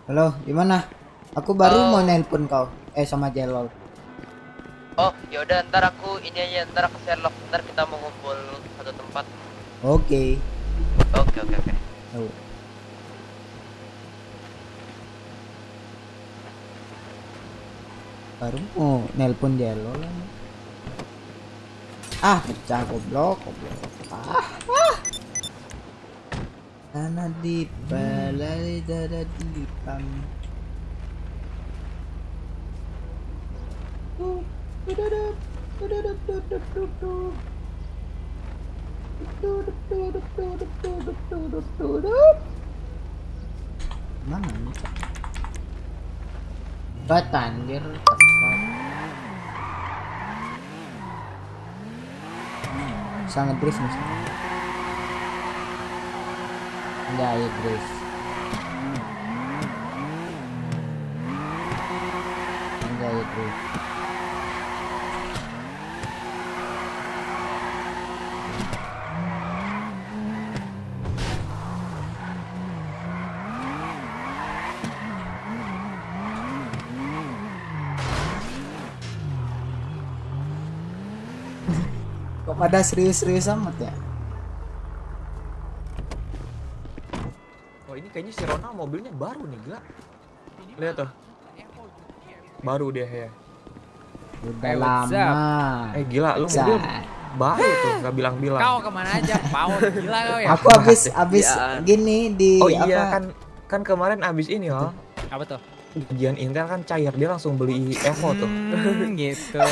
Halo, gimana? Aku baru mau nelpon kau. Sama Jelol. Oh, yaudah ntar aku ini aja, ntar aku Sherlock, ntar kita mau ngumpul satu tempat. Oke. Oke. Oh. Baru mau nelpon Jelol. Pecah goblok. Tanah di balai dada di pam. Mana nih? Anjir, kesal. Sangat drift nih. Anjay, drift. Kok pada serius-serius amat ya? Oh ini kayaknya si Ronald mobilnya baru nih, gila. Lihat tuh. Baru dia ya. Udah lama. Gila lu mobil baru tuh, nggak bilang-bilang. Kau kemana aja, Paul? Gila kau ya. Aku abis gini di Oh iya kan kemarin abis ini loh. Apa tuh? Gajian Intel kan cair, dia langsung beli Evo tuh. Gitu.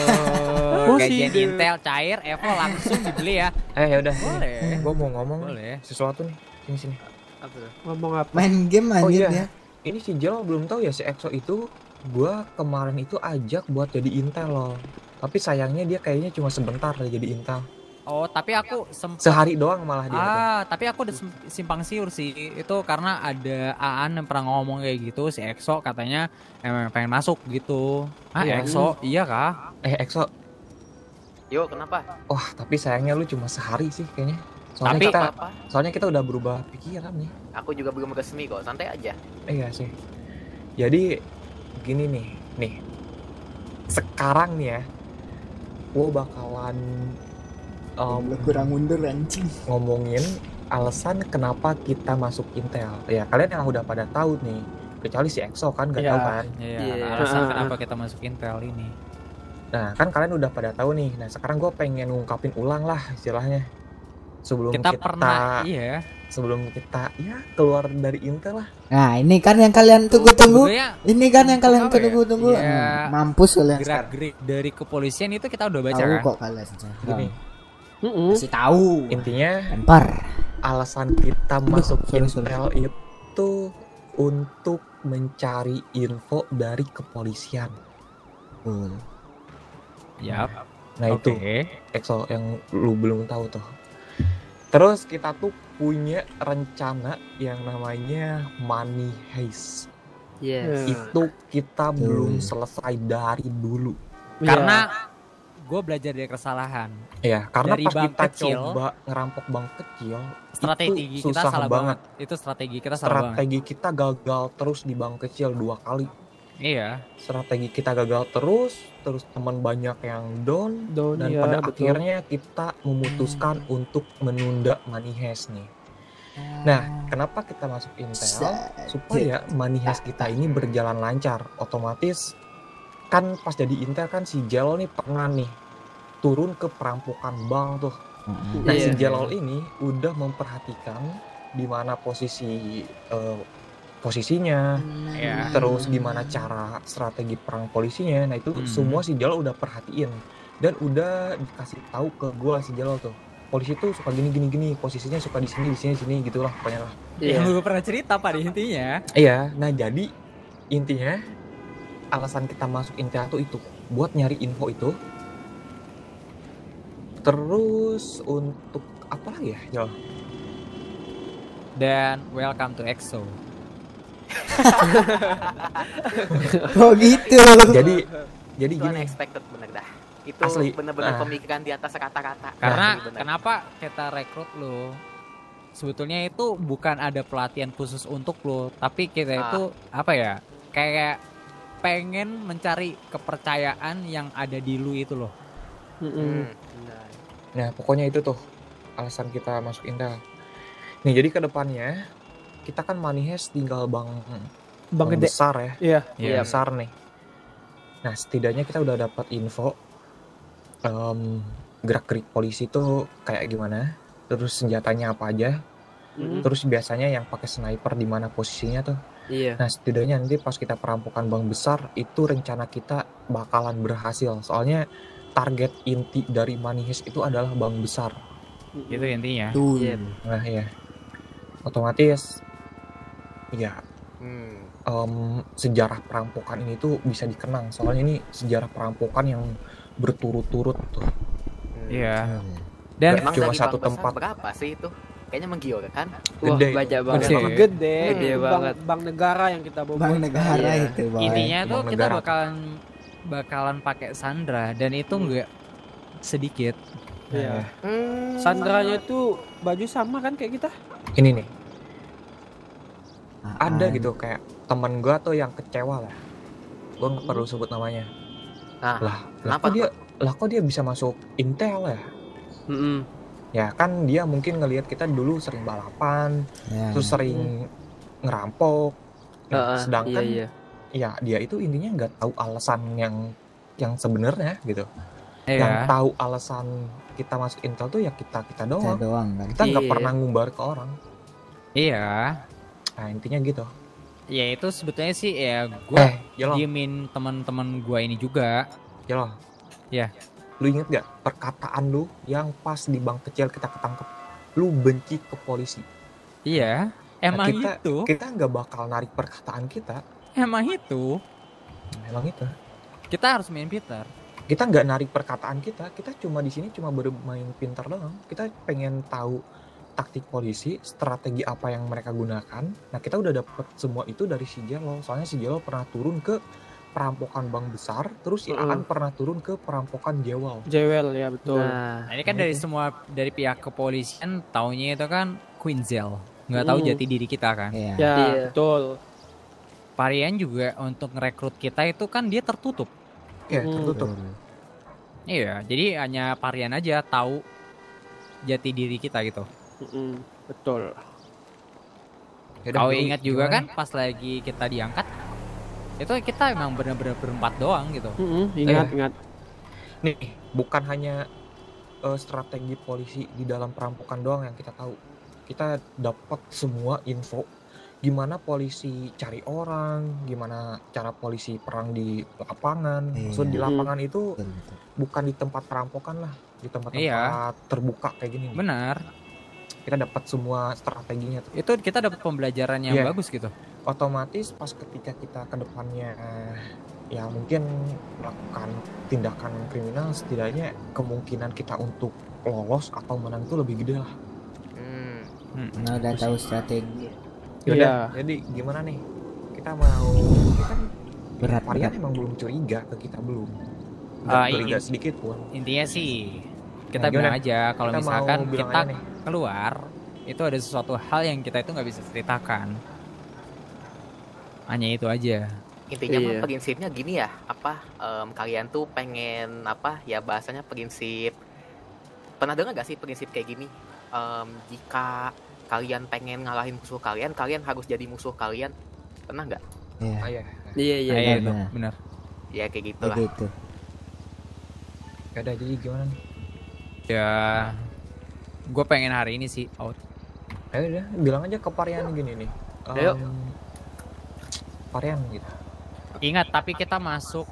Gajian Intel cair, Evo langsung dibeli ya. Ya udah. Boleh. Gua mau ngomong Boleh. sesuatu nih. Sini. Apa tuh? Ngomong apa? main game Oh anjir iya. ya. Ini si Jel belum tahu ya si Exo itu gua kemarin itu ajak buat jadi Intel loh. Tapi sayangnya dia kayaknya cuma sebentar aja jadi Intel. Oh, tapi aku sempat Sehari doang malah dia. tapi aku udah simpang siur sih. Itu karena ada Aan yang pernah ngomong kayak gitu, si Exo katanya emang pengen masuk gitu. Iya. Exo, iya kah? Exo. Yuk, kenapa? Wah, tapi sayangnya lu cuma sehari sih kayaknya. Tapi Soalnya kita udah berubah pikiran nih. Aku juga belum resmi kok, santai aja. Iya sih. Jadi gini nih. Sekarang nih ya, gua bakalan Lu kurang mundur anjing. ngomongin alasan kenapa kita masuk Intel. Ya kalian yang udah pada tahu nih, kecuali si Exo kan nggak tahu kan. Iya, alasan kenapa kita masuk Intel ini. Nah kan kalian udah pada tahu nih. Nah sekarang gue pengen ngungkapin ulang lah istilahnya. Sebelum kita keluar dari Intel lah. Nah ini kan yang kalian tunggu-tunggu. Sebenarnya Ini kan yang kalian tunggu-tunggu. Iya. Mampus kalian sekarang. gerak-gerik dari kepolisian itu kita udah baca Tahu kan? kok kalian. Gini, Kasih tahu. intinya Lempar. alasan kita masuk sorry. Intel itu untuk mencari info dari kepolisian. Yap. Nah itu Exo yang lu belum tahu tuh. Terus kita tuh punya rencana yang namanya money heist. Yes. Itu kita belum selesai dari dulu. Karena gue belajar dari kesalahan. Ya, karena Dari pas bank kita kecil, coba ngerampok bank kecil, Strategi itu kita susah salah banget. Itu strategi kita salah banget. Strategi kita gagal terus di bank kecil 2 kali. Iya. Strategi kita gagal terus teman banyak yang down dan iya, pada betul. akhirnya kita memutuskan untuk menunda money heist nih. Nah, kenapa kita masuk Intel? Supaya money heist kita ini berjalan lancar. Otomatis kan pas jadi Intel kan si Jelol nih pernah nih turun ke perampokan bank tuh. Nah, si Jelol ini udah memperhatikan di mana posisinya, terus gimana cara strategi perang polisinya. Nah itu semua si Jelol udah perhatiin dan udah dikasih tahu ke gue si Jelol tuh. Polisi tuh suka gini, posisinya suka di sini gitulah pokoknya lah. Yang lu pernah cerita pada intinya. Iya, nah jadi intinya alasan kita masuk Intel tuh itu buat nyari info itu. Terus untuk apa lagi ya, Jol? Dan welcome to EXO. Oh gitu. Jadi Itu gini. unexpected bener dah. Itu Asli. bener-bener pemikiran di atas kata-kata. Karena Bener. kenapa kita rekrut lu? sebetulnya itu bukan ada pelatihan khusus untuk lo, tapi kita itu apa ya, kayak pengen mencari kepercayaan yang ada di lu itu loh. Nah, pokoknya itu tuh alasan kita masuk Intel. Nih, jadi ke depannya kita kan money heist tinggal bank gede. besar ya. Iya. Iya, besar nih. Nah, setidaknya kita udah dapat info gerak-gerik polisi tuh kayak gimana, terus senjatanya apa aja, terus biasanya yang pakai sniper di mana posisinya tuh. Iya. Nah, setidaknya nanti pas kita perampokan bank besar itu rencana kita bakalan berhasil. Soalnya target inti dari money heist itu adalah bank besar. Itu intinya. Tuh. Iya. Nah, ya. Otomatis ya sejarah perampokan ini tuh bisa dikenang. Soalnya ini sejarah perampokan yang berturut-turut tuh. Iya. Dan Gak Emang cuma dari satu bank besar tempat. berapa sih itu? Kayaknya menggiurkan. Wah, Gede. banyak banget. Gede. Gede. Gede Itu banget. bank negara yang kita bawa. Bank negara Iya. itu, Boy. intinya tuh Bank kita negara. bakalan pakai Sandra dan itu enggak sedikit. Iya. Hmm. Sandranya tuh baju sama kan kayak kita? Ini nih, Apaan? ada gitu kayak temen gua tuh yang kecewa lah. Gua nggak perlu sebut namanya. Nah, Lah kenapa kok dia bisa masuk Intel ya? Mm-mm. Ya kan dia mungkin ngelihat kita dulu sering balapan, Ya. terus sering ngerampok. Nah, sedangkan iya. ya dia itu intinya nggak tahu alasan yang sebenarnya gitu. Yang Iya. tahu alasan kita masuk Intel tuh ya kita Kita doang. doang kan. Kita nggak Iya. pernah ngumbar ke orang. Iya. Nah, intinya gitu. Ya itu sebetulnya sih ya gua Jelo, diemin teman-teman gua ini juga. Jelo. Ya. Lu inget gak perkataan lu yang pas di bank kecil kita ketangkep? Lu benci ke polisi. Iya. Nah, Emang itu. kita nggak bakal narik perkataan kita. Emang itu. Emang itu. Kita harus main pintar. Kita nggak narik perkataan kita. Kita cuma di sini cuma bermain pintar doang. Kita pengen tahu taktik polisi, strategi apa yang mereka gunakan. Nah, kita udah dapet semua itu dari si Jelo. Soalnya si Jelo pernah turun ke perampokan bank besar, terus si Aan pernah turun ke perampokan Jewel. Jewel ya betul. Nah, Nah, ini kan dari pihak kepolisian taunya itu kan Quinzel. Nggak tahu jati diri kita kan. Iya. Ya Iya. betul. Varian juga untuk ngerekrut kita itu kan dia tertutup. Ya, tertutup. Betul. Iya, jadi hanya Varian aja tahu jati diri kita gitu. Betul. Yaudah, Kau Bro, ingat juga gimana kan pas lagi kita diangkat, itu kita emang bener-bener berempat doang gitu. Ingat. nih? Nih, bukan hanya strategi polisi di dalam perampokan doang yang kita tahu. Kita dapat semua info gimana polisi cari orang, gimana cara polisi perang di lapangan. Iya. Maksud di lapangan itu Betul, betul. bukan di tempat perampokan lah, di tempat-tempat Iya. terbuka kayak gini. nih. Benar. Kita dapat semua strateginya tuh. Itu kita dapat pembelajaran yang Iya. bagus gitu. Otomatis pas ketika kita ke depannya ya mungkin melakukan tindakan kriminal, setidaknya kemungkinan kita untuk lolos atau menang itu lebih gede lah. Nah, udah tahu strategi. Yaudah, jadi gimana nih? Kita mau, ini kan Berat, varian berat. emang belum curiga ke kita belum. Ah, Nggak curiga ini- sedikit pun. Intinya sih kita Nah, bilang gimana? aja kalau Kita misalkan mau bilang kita aja nih. keluar itu ada sesuatu hal yang kita itu nggak bisa ceritakan. Hanya itu aja. intinya Iya. mah prinsipnya gini ya, kalian tuh pengen ya bahasanya prinsip. Pernah dengar gak sih prinsip kayak gini? Jika kalian pengen ngalahin musuh kalian harus jadi musuh kalian. Pernah nggak? Iya. Ah, ya. Iya iya. Ah, iya, benar. itu, benar. Ya kayak gitu Kayak lah. gitu. Yaudah, jadi gimana nih? Ya, gue pengen hari ini sih out. Ayo udah, bilang aja ke varian gini nih. Ayo. Varian gitu. Ingat, tapi kita masuk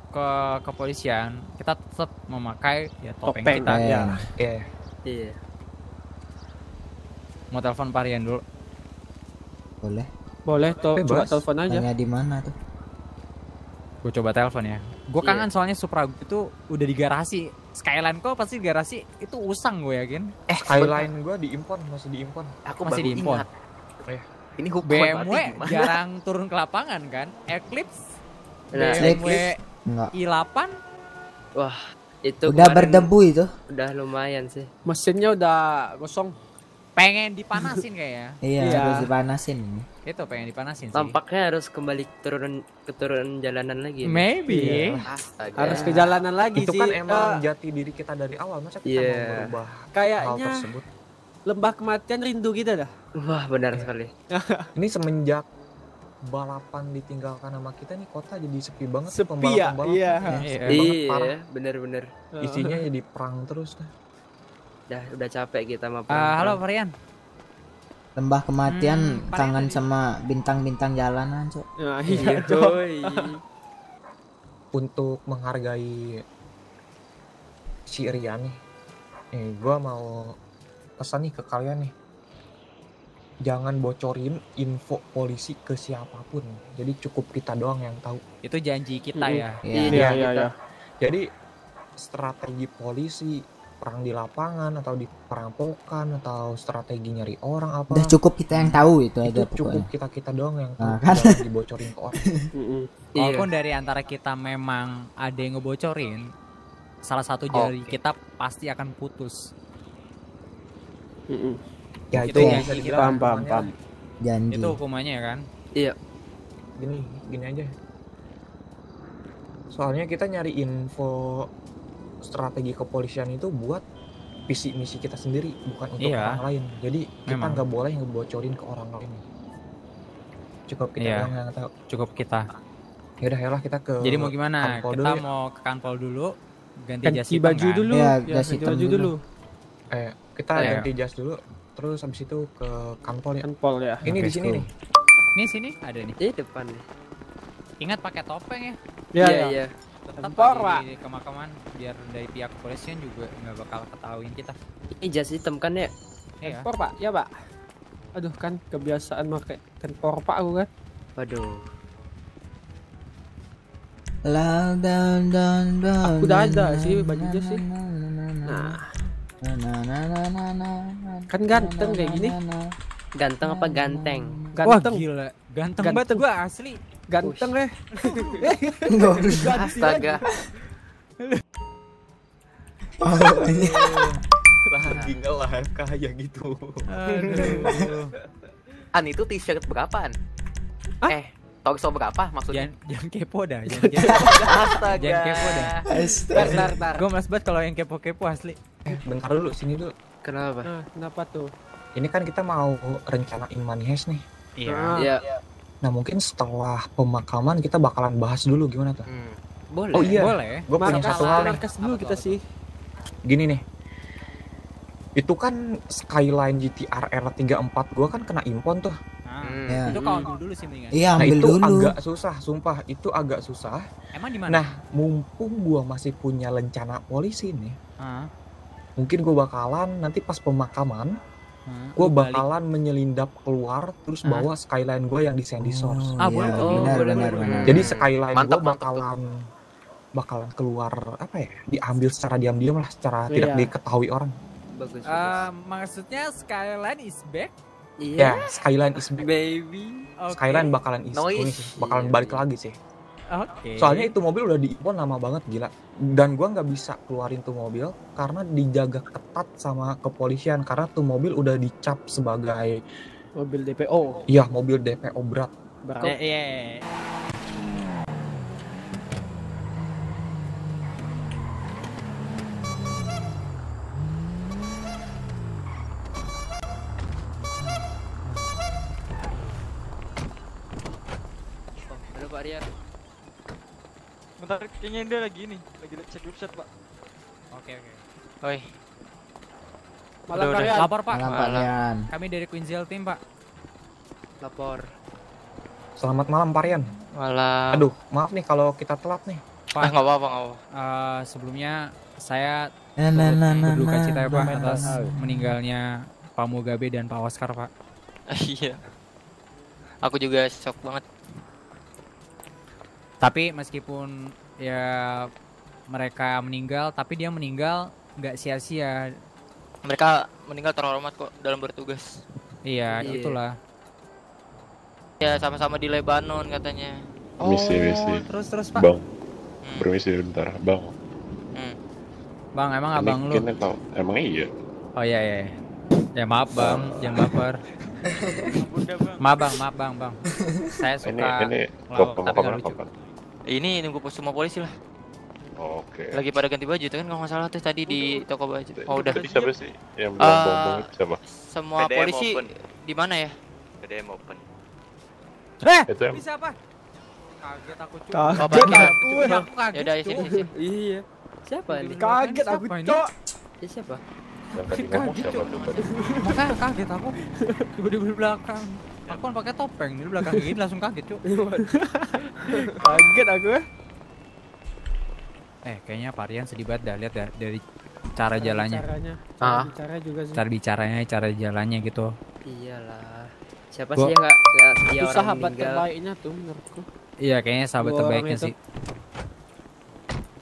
ke kepolisian, kita tetap memakai ya topeng, Topeng. kita. Iya. Iya. Iya. Mau telepon Varian dulu. Boleh. Boleh tuh, Bebas. coba telepon aja. Tanya di mana tuh? Gue coba telepon ya. Gue Iya. kangen soalnya Supra gue itu udah di garasi. Skyline kok pasti di garasi itu usang gue yakin. Skyline gue diimpon, masih diimpon. Aku Masih baru diimpon. ingat. Iya. Ini hukuman BMW mati gimana? jarang turun ke lapangan kan. Eclipse, Nah, BMW Enggak. i8 itu Udah kemarin berdebu itu. Udah lumayan sih. Mesinnya udah gosong. pengen dipanasin kayaknya. Iya, Iya. harus dipanasin ini. Itu pengen dipanasin sih. Tampaknya harus kembali ke turun jalanan lagi. Maybe. Astaga. Harus ke jalanan lagi Itu sih. kan emang jati diri kita dari awal, masa kita Iya. mau merubah hal Kayaknya tersebut. lembah kematian rindu kita dah. Wah, benar sekali. Ini semenjak balapan ditinggalkan sama kita nih, kota jadi sepi banget. Sepi ya? Pembalap-pembalap. Iya. Iya. Parah. Iya, bener-bener. Isinya jadi perang terus dah. Udah capek kita sama Halo Varian. Lembah kematian paling kangen tadi. sama bintang-bintang jalanan, Cok. Nah, iya coy. Untuk menghargai si Rian nih, gue mau pesan nih ke kalian nih, jangan bocorin info polisi ke siapapun. Jadi cukup kita doang yang tahu. Itu janji kita ya. Iya. Iya. Jadi strategi polisi perang di lapangan atau di perampokan atau strategi nyari orang apa, Udah cukup kita yang tahu itu aja itu cukup pokoknya. kita doang yang tahu. Nah, kan? Jangan dibocorin ke orang. Walaupun dari antara kita memang ada yang ngebocorin, salah satu jari kita pasti akan putus. Ya Itu itu ya, bisa kita dibilang paham. hukumannya Janji. Itu hukumannya ya kan. Iya. gini aja. Soalnya kita nyari info strategi kepolisian itu buat visi misi kita sendiri, bukan untuk Iya. orang lain. Jadi kita Memang. nggak boleh ngebocorin ke orang lain. Cukup kita Iya. doang yang tahu. Cukup kita. Yaudah yalah kita ke Jadi mau gimana? Kanpol Kita dulu ya. mau ke kanpol dulu, ganti jas Ganti hitam baju kan? dulu. Iya, Ya, jas ganti hitam baju dulu. dulu. Kita Iya. ganti jas dulu, terus habis itu ke kantor ya. Kan pol ya. Ini Oke, di sini cool. nih. Nih sini ada nih. Depan nih. Ingat pakai topeng ya. Iya. Tetap Tempor, di kemakaman biar dari pihak kepolisian juga nggak bakal ketahuin kita. Ini jas hitam kan ya? Iya. Tempor, Pak. Ya, Pak. Aduh, kan kebiasaan pakai tempor, Pak, aku kan. Waduh. Aku udah ada sih baju jas sih. Nah, kan ganteng kayak gini. Ganteng apa ganteng? Wah Ganteng. gila, ganteng Ganteng. banget gua asli. Ganteng ya. Astaga. Lagi nge-live kayak gitu. Aduh. An itu t-shirt berapaan? Torso berapa maksudnya? Jangan kepo dah, jangan kepo. Astaga. Jangan kepo dah. Tar. Gue males banget kalau yang kepo-kepo asli. Bentar dulu, sini dulu. Kenapa? Kenapa tuh? Ini kan kita mau rencanain money heist nih. Iya. Iya. Nah mungkin setelah pemakaman kita bakalan bahas dulu gimana tuh. Boleh. Oh iya, Boleh. gue punya satu hal nih. Markas dulu kita sih. Gini nih, itu kan Skyline GTR R34 gue kan kena impon tuh. Nah, Ya. itu counter dulu sih mendingan. Iya, Nah ambil itu dulu. agak susah, sumpah itu agak susah. Emang di mana? Nah mumpung gue masih punya lencana polisi nih, Ah, mungkin gue bakalan nanti pas pemakaman, gue lu balik. bakalan menyelindap keluar terus Hah? bawa Skyline gue yang di Sandy Source. Ah, iya, boleh tuh. benar, Boleh, benar, boleh. benar. Jadi Skyline Mantap, gue mantap tuh. bakalan keluar apa ya? Diambil secara diam-diam lah, secara tidak Iya. diketahui orang. Bagus. Maksudnya Skyline is back? Ya, Skyline is back. Baby. Oke. Skyline bakalan Noise. bakalan balik lagi sih. Oke. Soalnya itu mobil udah diimpon lama banget gila. Dan gua nggak bisa keluarin tuh mobil karena dijaga ketat sama kepolisian karena tuh mobil udah dicap sebagai Mobil DPO. ya mobil DPO berat. Berat. Iya. Halo Pak Rian. Bentar, kayaknya dia lagi cek website, Pak. Oke. Oi, Malam Udah, Pak Rian. Lapor Pak. Malam, Pak Rian. Kami dari Queenzel Team Pak. Lapor. Selamat malam Parian. malam. Aduh, maaf nih kalau kita telat nih. Nggak apa-apa, nggak apa-apa. Sebelumnya saya Nah, berduka cita ya Pak atas meninggalnya Pak Mugabe dan Pak Oscar Pak. Iya. Aku juga shock banget. Tapi meskipun ya mereka meninggal, tapi dia meninggal nggak sia-sia. Mereka meninggal terhormat kok dalam bertugas. Iya, Iya. itulah. Ya, sama-sama di Lebanon katanya. Misi. Terus Pak. Bang, Hmm. permisi bentar. Bang, Hmm. Bang, emang ini abang lu. kita tahu. Emang iya? Oh iya. Ya maaf bang, jangan baper. Bunda bang. Maaf bang. Saya suka Ini ngelawak, ke tapi nggak pemakaman lucu. kapan? Ini nunggu semua polisi lah. Oke. Lagi pada ganti baju tuh kan kalau nggak salah tuh tadi di toko baju. Oh udah. Tadi siapa sih yang bilang bom itu siapa? Semua PDM polisi open. di mana ya? PDM open. Itu yang Bisa apa? Kaget aku cuy. Oh, Kaget Bang. aku. Aku kaget. Ya udah cuy. sini. Iya. Siapa ini? Kaget aku, Siapa ini? Cok. Ya, siapa? yang tadi ngomong Kaget, siapa Cok. tuh tadi? Makanya kaget aku. Tiba-tiba di belakang. Aku kan pakai topeng, di belakang gini langsung kaget cuy. Kaget aku. Kayaknya Parian sedih banget dah lihat dari cara jalannya. Caranya. Ah. Bicara juga sih. Cara bicaranya, cara jalannya gitu. Iyalah. Siapa Gua- sih yang nggak dia Itu orang sahabat meninggal? terbaiknya tuh menurutku. Iya, kayaknya sahabat Dua orang terbaiknya itu. sih.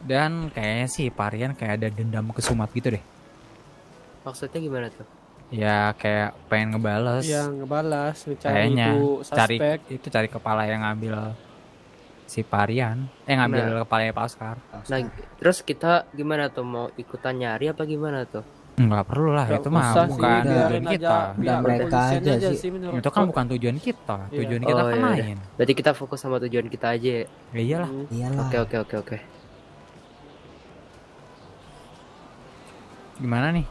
Dan kayaknya sih Parian kayak ada dendam kesumat gitu deh. Maksudnya gimana tuh? Ya kayak pengen ngebales. Yang ngebalas, mencari Kayaknya itu cari suspek. itu cari kepala yang ngambil si Parian. Ngambil kepalanya Pak Oscar. Nah, terus kita gimana tuh, mau ikutan nyari apa gimana tuh? Enggak perlu lah, Nggak itu mah usah sih, bukan biarin tujuan aja, kita. biar mereka polisian aja sih. menurutku. Itu kan bukan tujuan kita. Iya. Tujuan kita Oh, kan iya, main. Berarti kita fokus sama tujuan kita aja ya? Ya iyalah. Iyalah. Oke. Gimana nih?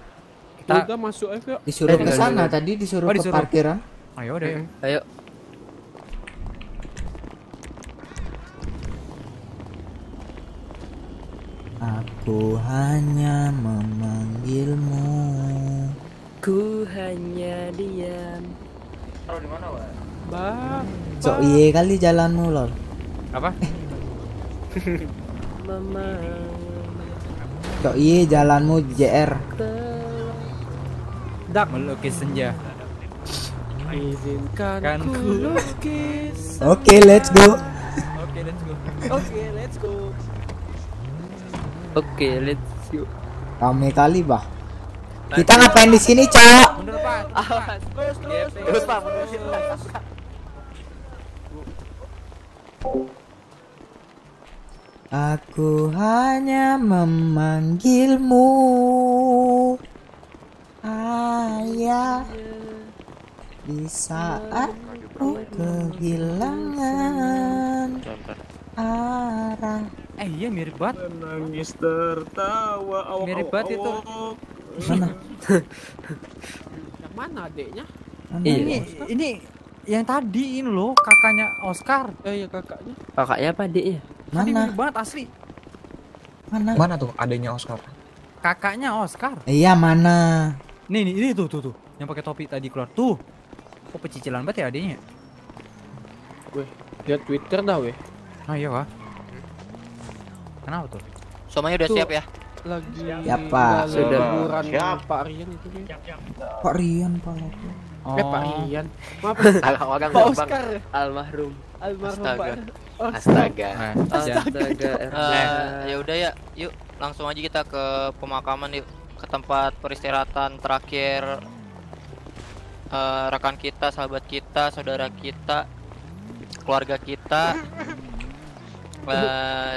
Kita Kita udah masuk aja. Disuruh ke Tinggal sana dulu. tadi, disuruh Oh, ke disuruh. parkiran. ayo udah. Yuk. Ayo. Aku hanya memanggilmu. Ku hanya diam. Bang. Sok iye kali jalanmu lol. Apa? Mama. Sok iye jalanmu JR. Dak. Melukis senja. Izinkan Kan ku ku- lukis. Oke, let's go. Oke, let's go. Oke, let's go. Oke, let's go. Rame kali, Bah. Kita ngapain di sini, Cak? Mundur, Pak. Awas. Terus Pak, terus. Aku hanya memanggilmu. Ayah. Di saat ku kehilangan arah. Iya mirip banget. Nangis tertawa. Mirip banget itu. Mana? Yang mana adeknya? Mana? Ini yang tadi ini loh kakaknya Oscar. Iya kakaknya. Kakaknya apa adiknya? Tadi Mana? mirip banget asli. Mana? Mana tuh adanya Oscar? Kakaknya Oscar. Iya, mana? Ini tuh yang pakai topi tadi keluar tuh. Kok pecicilan banget ya adanya? Lihat Twitter dah weh. Oh iya wah. Kenapa tuh? Semuanya udah Tuh. siap ya? Lagi Ya, Pak. sudah Sudah. liburan Siap. Pak Rian itu dia. Kok Rian pala? Oh. Pak Rian. Maaf, Salah orang Pak Bang. Oscar. Almarhum. Almarhum Astaga. Pak. Astaga. Nah, Astaga. Ya udah ya, yuk langsung aja kita ke pemakaman yuk, ke tempat peristirahatan terakhir rekan kita, sahabat kita, saudara kita, keluarga kita.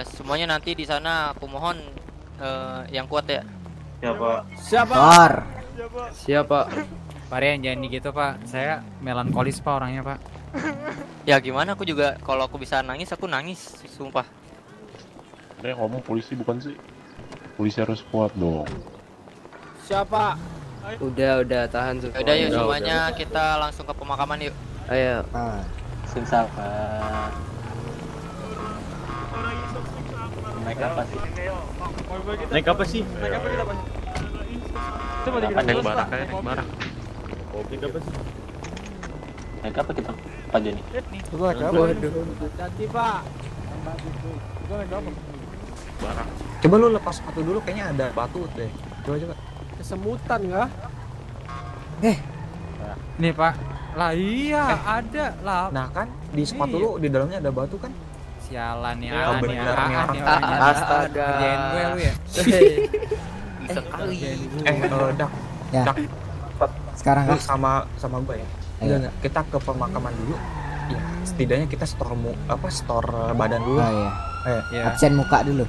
Semuanya nanti di sana aku mohon yang kuat ya. Siapa? Thor. Siapa? Pak Rian jangan gitu Pak. Saya melankolis Pak orangnya Pak. Ya gimana, aku juga kalau aku bisa nangis aku nangis, sumpah. Ini yang ngomong polisi bukan sih? Polisi harus kuat dong. Siapa? Udah tahan semua. Udah yuk semuanya kita langsung ke pemakaman yuk. Ayo. Ah, Sabar. Naik apa sih? Naik apa sih? Naik apa kita, Pak? Coba dikira Naik terus, barak Pak. aja, naik barak. Naik apa sih? Naik apa kita aja nih? Waduh. Hati Pak. Barak. Coba lu lepas sepatu dulu, kayaknya ada batu deh. Coba. Kesemutan kah? Nih Pak. Lah iya ada lah. Nah kan di sepatu Iya. lu di dalamnya ada batu kan? Sialan nih Ya, nih bener nih orang. Astaga. Kerjain gue lu ya. Sekali. Dak, ya. Dak, Sekarang lu kah? sama gue ya. Ayo. Enggak, kita ke pemakaman dulu. Ya, setidaknya kita store badan dulu. Oh iya. Ya. Absen muka dulu.